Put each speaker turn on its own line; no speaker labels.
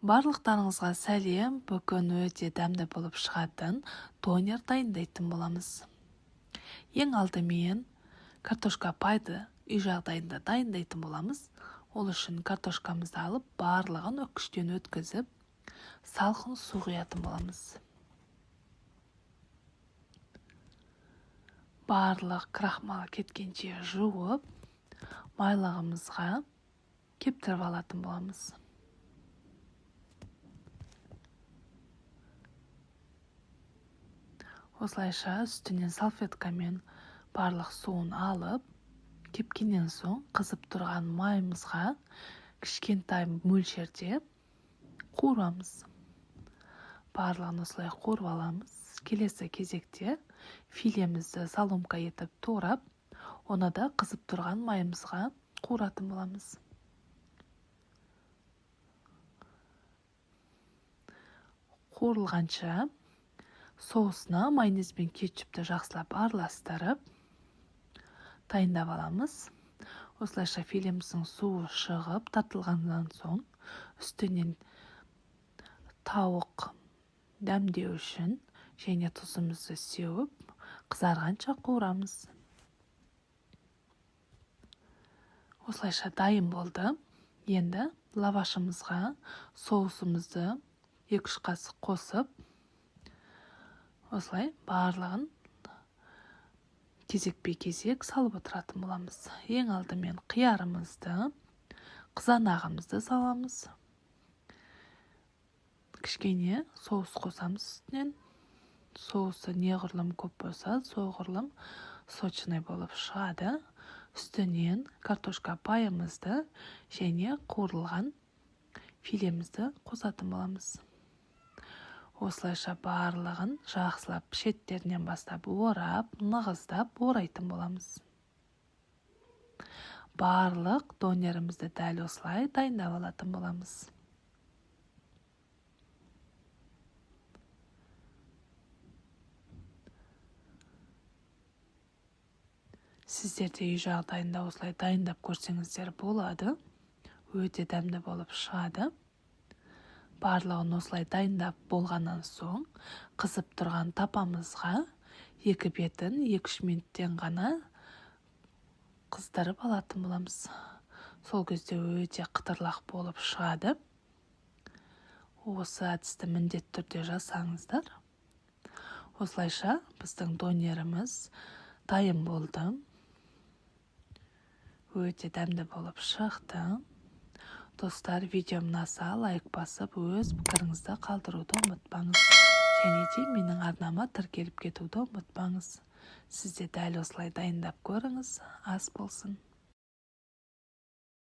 Барлықтарыңызға сәлем. Бүгін өте дәмді болып шығатын донер дайындайтын боламыз. Ең алдымен картошка пайды үй жағдайында дайындайтын боламыз. Ол үшін картошкамызды алып, барлығын өткіштен өткізіп, салқын су құятын боламыз. Барлық крахмалы кеткенше жуып, майлығымызға кептіріп алатын боламыз. Осылайша үстінен салфеткамен барлық суын алып, кепкеннен соң қызып тұрған майымызға кішкентай мөлшерде қуырамыз. Барлығын осылай қуырып аламыз. Келесі кезекте филемізді соломка етіп турап, оны да қызып тұрған майымызға қуыратын боламыз. Қуырылғанша соусына майонез бен кетчупты жақсылап араластырып дайындап аламыз. Осылайша филеміздің суы шығып, тартылғаннан соң үстінен тауық дәмдеу үшін және тұзымызды сеуіп, қызарғанша қуырамыз. Осылайша дайын болды. Енді лавашымызға соусымызды 2-3 қасық қосып, осылай барлығын кезекпе-кезек салып отыратын боламыз. Ең алдымен қиярымызды, қызанағымызды саламыз. Кішкене соус қосамыз үстінен. Соусы неғұрлым көп болса, соғұрлым сочный болып шығады. Үстінен картошка пайымызды және қуырылған филемізді қосатын боламыз. Осылайша барлығын жақсылап шеттерінен бастап орап, нығыздап орайтын боламыз. Барлық донерімізді дәл осылай дайындап алатын боламыз. Сіздер де үй жағдайында осылай дайындап көрсеңіздер болады. Өте дәмді болып шығады. Барлығын осылай дайындап болғаннан соң, қызып тұрған тапамызға 2 бетін 2-3 минуттен ғана қыздырып алатын боламыз. Сол кезде өте қытырлақ болып шығады. Осы әдісті міндетті түрде жасаңыздар. Осылайша біздің донеріміз дайын болды. Өте дәмді болып шықты. Достар, видеом ұнаса лайк басып, өз пікіріңізді қалдыруды ұмытпаңыз. Және де менің арнама тіркеліп кетуді ұмытпаңыз. Сіз де дәл осылай дайындап көріңіз, ас болсын.